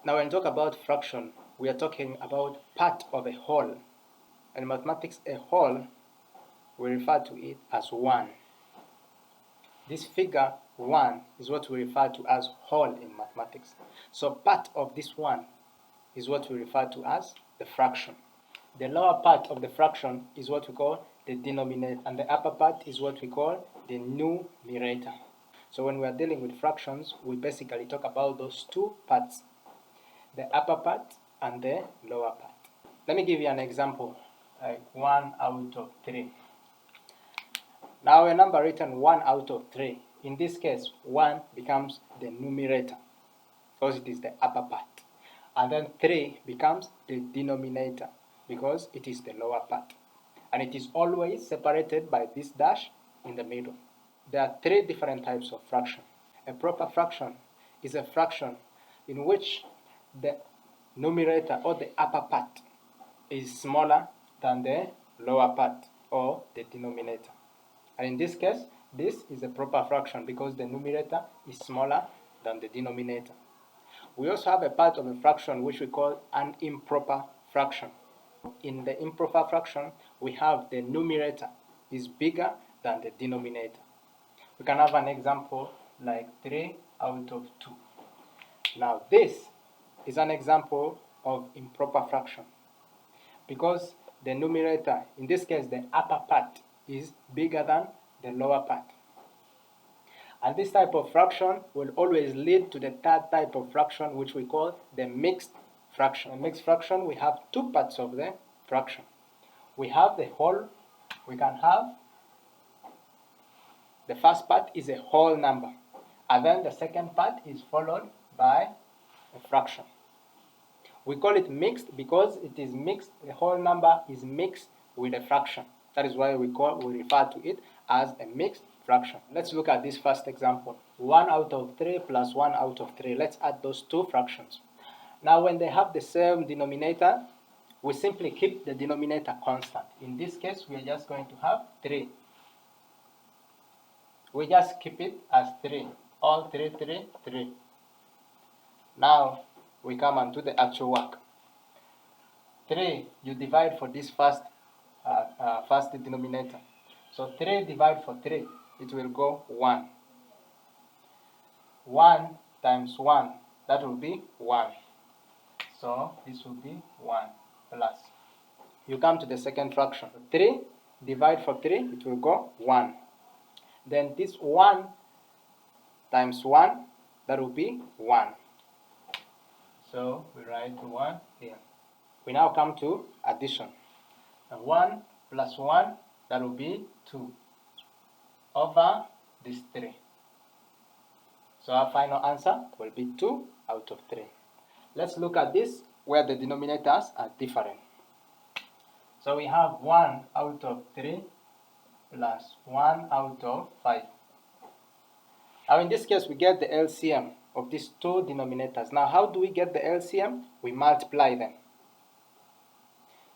Now when we talk about fraction, we are talking about part of a whole. In mathematics, a whole, we refer to it as 1. This figure 1 is what we refer to as whole in mathematics. So part of this 1 is what we refer to as the fraction. The lower part of the fraction is what we call the denominator, and the upper part is what we call the numerator. So when we are dealing with fractions, we basically talk about those two parts, the upper part and the lower part. Let me give you an example, like 1 out of 3. Now a number written 1 out of 3, in this case 1 becomes the numerator because it is the upper part, and then 3 becomes the denominator because it is the lower part, and it is always separated by this dash in the middle. There are 3 different types of fraction. A proper fraction is a fraction in which the numerator or the upper part is smaller than the lower part or the denominator. And in this case, this is a proper fraction because the numerator is smaller than the denominator. We also have a part of a fraction which we call an improper fraction. In the improper fraction, we have the numerator is bigger than the denominator. We can have an example like 3 out of 2. Now this is an example of improper fraction because the numerator, in this case the upper part, is bigger than the lower part. And this type of fraction will always lead to the third type of fraction which we call the mixed fraction. In mixed fraction, we have two parts of the fraction. We have the whole, we can have the first part is a whole number, and then the second part is followed by a fraction. We call it mixed because it is mixed, the whole number is mixed with a fraction. That is why we refer to it as a mixed fraction. Let's look at this first example. 1 out of 3 plus 1 out of 3. Let's add those two fractions. Now when they have the same denominator, we simply keep the denominator constant. In this case, we are just going to have 3. We just keep it as 3. All 3, 3, 3. Now we come on to the actual work. 3, you divide for this first denominator. So 3 divided for 3, it will go 1. 1 times 1, that will be 1. So this will be 1 plus. You come to the second fraction. 3 divided for 3, it will go 1. Then this 1 times 1, that will be 1. So we write 1 here. We now come to addition. 1 plus 1, that will be 2 over this 3. So our final answer will be 2 out of 3. Let's look at this where the denominators are different. So we have 1 out of 3 plus 1 out of 5. Now in this case, we get the LCM of these two denominators. Now how do we get the LCM? We multiply them.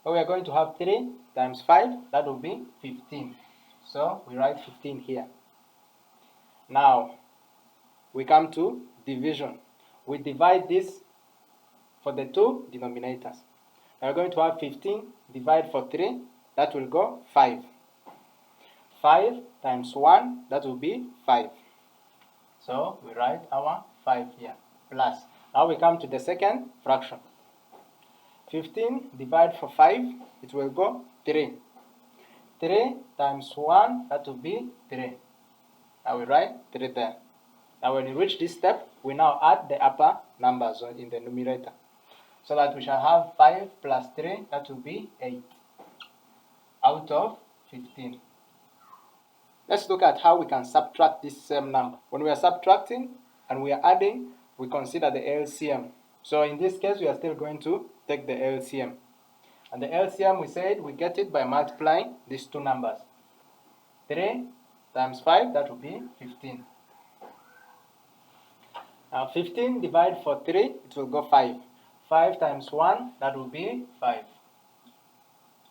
So we are going to have 3 times 5, that will be 15. So we write 15 here. Now we come to division. We divide this for the two denominators. Now we're going to have 15 divided for 3, that will go 5. 5 times 1, that will be 5. So we write our 5 here, plus. Now we come to the second fraction. 15 divided for 5, it will go 3. 3 times 1, that will be 3. Now we write 3 there. Now when we reach this step, we now add the upper numbers in the numerator. So that we shall have 5 plus 3, that will be 8 out of 15. Let's look at how we can subtract this same number. When we are subtracting and we are adding, we consider the LCM. So in this case, we are still going to take the LCM. And the LCM, we said, we get it by multiplying these two numbers. 3 times 5, that will be 15. Now 15 divided for 3, it will go 5. 5 times 1, that will be 5.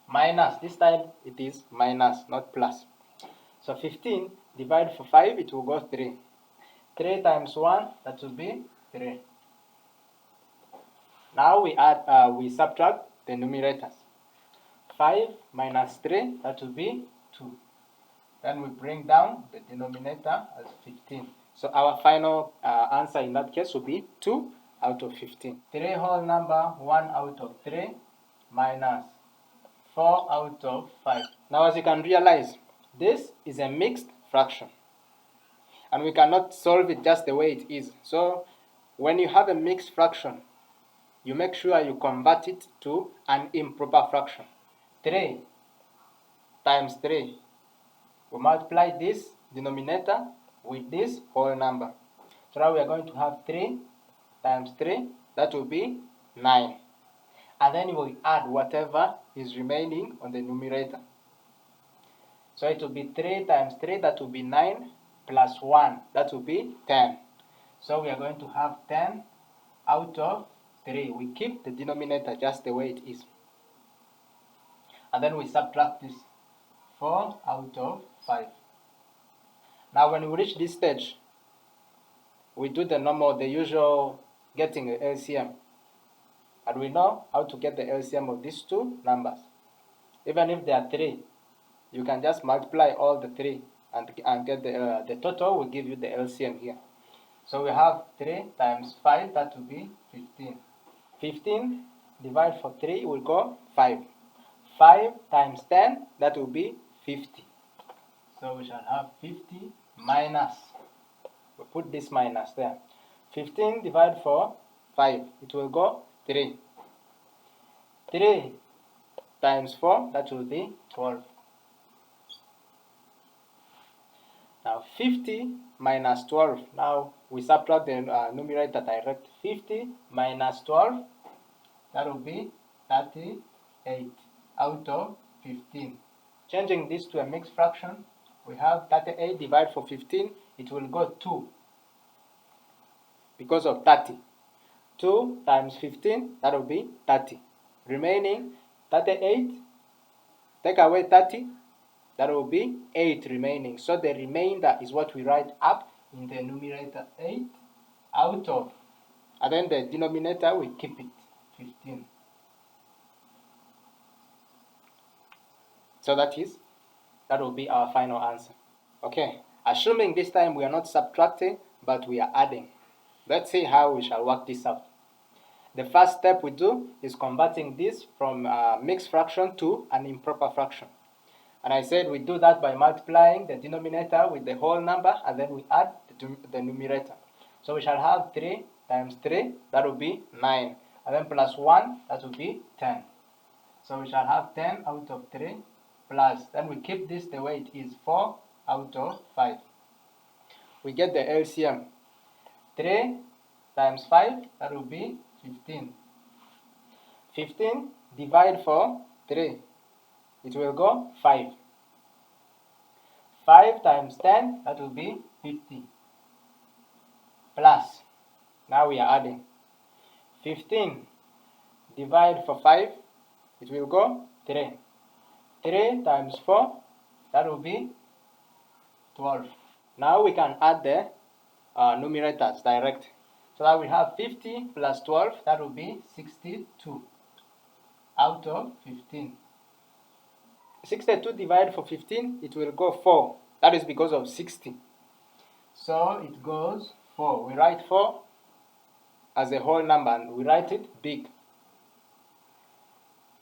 Minus, this time it is minus, not plus. So 15 divided for 5, it will go 3. 3 times 1, that will be 3. Now we subtract the numerators. 5 minus 3, that will be 2. Then we bring down the denominator as 15. So our final answer in that case will be 2 out of 15. 3 whole number, 1 out of 3 minus 4 out of 5. Now as you can realize, this is a mixed fraction. And we cannot solve it just the way it is. So when you have a mixed fraction, you make sure you convert it to an improper fraction. 3 times 3. We multiply this denominator with this whole number. So now we are going to have 3 times 3. That will be 9. And then we add whatever is remaining on the numerator. So it will be 3 times 3. That will be 9 plus 1. That will be 10. So we are going to have 10 out of 3. We keep the denominator just the way it is. And then we subtract this. 4 out of 5. Now when we reach this stage, we do the usual getting the LCM. And we know how to get the LCM of these two numbers. Even if there are 3, you can just multiply all the 3 and get the total will give you the LCM here. So we have 3 times 5, that will be 15. 15 divided for 3 will go 5. 5 times 10, that will be 50. So we shall have 50 minus, we put this minus there. 15 divided for 5, it will go 3. 3 times 4, that will be 12. Now 50 minus 12, now we subtract the numerator direct. 50 minus 12, that will be 38 out of 15. Changing this to a mixed fraction, we have 38 divided for 15, it will go 2 because of 30. 2 times 15, that will be 30. Remaining 38, take away 30, that will be 8 remaining. So the remainder is what we write up in the numerator, 8 out of, and then the denominator we keep it, 15. So that will be our final answer. Okay, assuming this time we are not subtracting, but we are adding. Let's see how we shall work this out. The first step we do is converting this from a mixed fraction to an improper fraction. And I said we do that by multiplying the denominator with the whole number, and then we add the numerator. So we shall have 3 times 3, that will be 9. And then plus 1, that will be 10. So we shall have 10 out of 3 plus, then we keep this the way it is, 4 out of 5. We get the LCM. 3 times 5, that will be 15. 15 divided for 3, it will go 5. 5 times 10, that will be 50. Plus, now we are adding. 15 divided for 5, it will go 3. 3 times 4, that will be 12. Now we can add the numerators direct. So that we have 50 plus 12, that will be 62 out of 15. 62 divided for 15, it will go 4. That is because of 60. So it goes 4. We write 4 as a whole number and we write it big.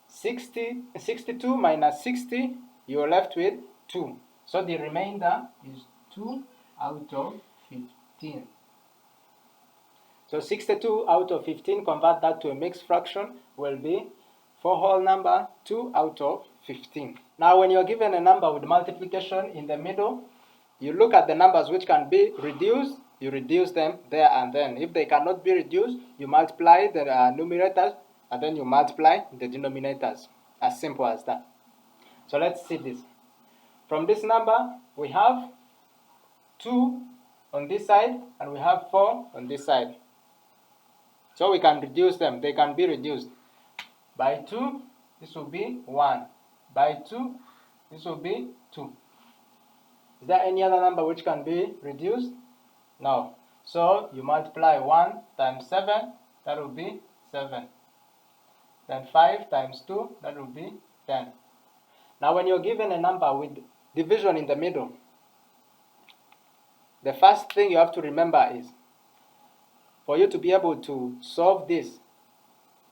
62 minus 60, you are left with 2. So the remainder is 2 out of 15. So 62 out of 15, convert that to a mixed fraction, will be 4 whole number, 2 out of 15. Now when you're given a number with multiplication in the middle, you look at the numbers which can be reduced, you reduce them there and then. If they cannot be reduced, you multiply the numerators and then you multiply the denominators. As simple as that. So let's see this. From this number, we have 2 on this side and we have 4 on this side. So we can reduce them. They can be reduced. By 2, this will be 1. By 2, this will be 2. Is there any other number which can be reduced? No. So you multiply 1 times 7, that will be 7. then 5 times 2, that will be 10. Now when you're given a number with division in the middle, the first thing you have to remember is, for you to be able to solve this,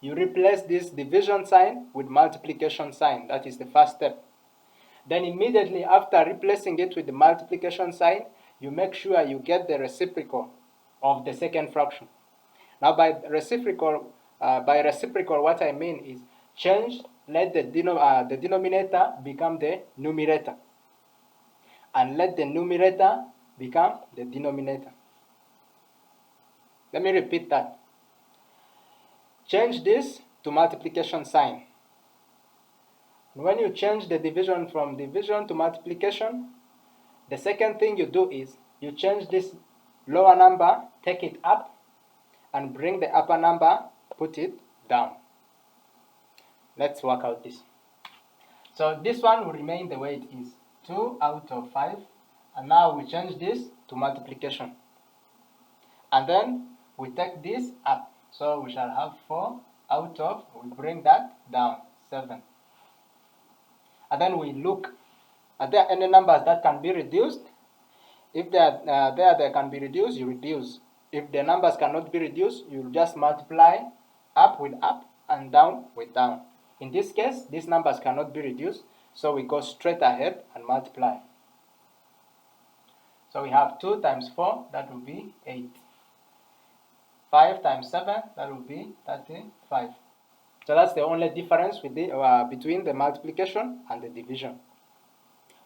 you replace this division sign with multiplication sign. That is the first step. Then immediately after replacing it with the multiplication sign, you make sure you get the reciprocal of the second fraction. Now by reciprocal, what I mean is let the denominator become the numerator, and let the numerator become the denominator. Let me repeat that. Change this to multiplication sign. When you change the division from division to multiplication, the second thing you do is you change this lower number, take it up, and bring the upper number, put it down. Let's work out this. So this one will remain the way it is, 2 out of 5, and now we change this to multiplication. And then we take this up, so we shall have 4 out of, we bring that down, 7. And then we look, are there any numbers that can be reduced? If they can be reduced, you reduce. If the numbers cannot be reduced, you just multiply up with up and down with down. In this case, these numbers cannot be reduced, so we go straight ahead and multiply. So we have 2 times 4, that will be 8. 5 times 7, that will be 35. So that's the only difference with between the multiplication and the division.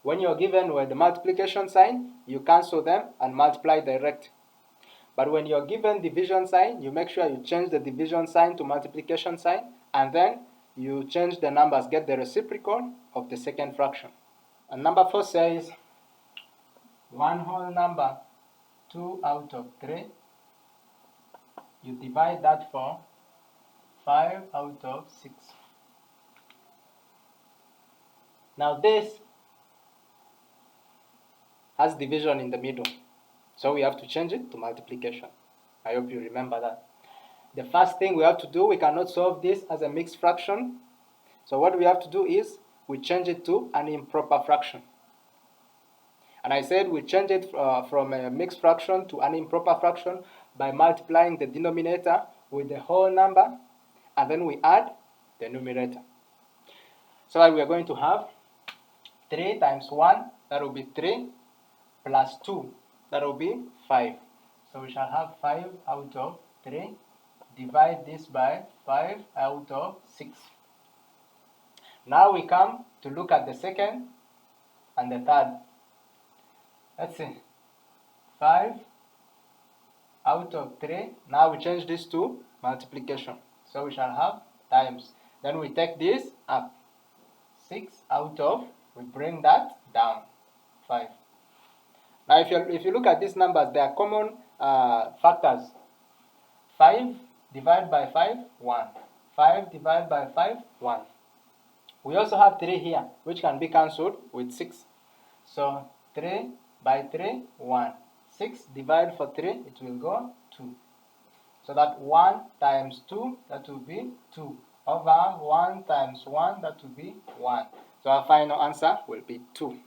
When you're given with the multiplication sign, you cancel them and multiply direct. But when you're given division sign, you make sure you change the division sign to multiplication sign, and then you change the numbers, get the reciprocal of the second fraction. And number 4 says, one whole number, 2 out of 3, you divide that for 5 out of 6. Now this has division in the middle, so we have to change it to multiplication. I hope you remember that. The first thing we have to do, we cannot solve this as a mixed fraction, so what we have to do is we change it to an improper fraction. And I said we change it from a mixed fraction to an improper fraction by multiplying the denominator with the whole number, and then we add the numerator. So that we are going to have 3 times 1, that will be 3, plus 2, that will be 5. So we shall have 5 out of 3. Divide this by 5 out of 6. Now we come to look at the second and the third. Let's see. 5 out of 3. Now we change this to multiplication. So we shall have times. Then we take this up. 6 out of, we bring that down. 5. Now if you look at these numbers, they are common factors. 5 divided by 5, 1. 5 divided by 5, 1. We also have 3 here, which can be cancelled with 6. So 3 by 3, 1. 6 divided for 3, it will go 2. So that 1 times 2, that will be 2. Over 1 times 1, that will be 1. So our final answer will be 2.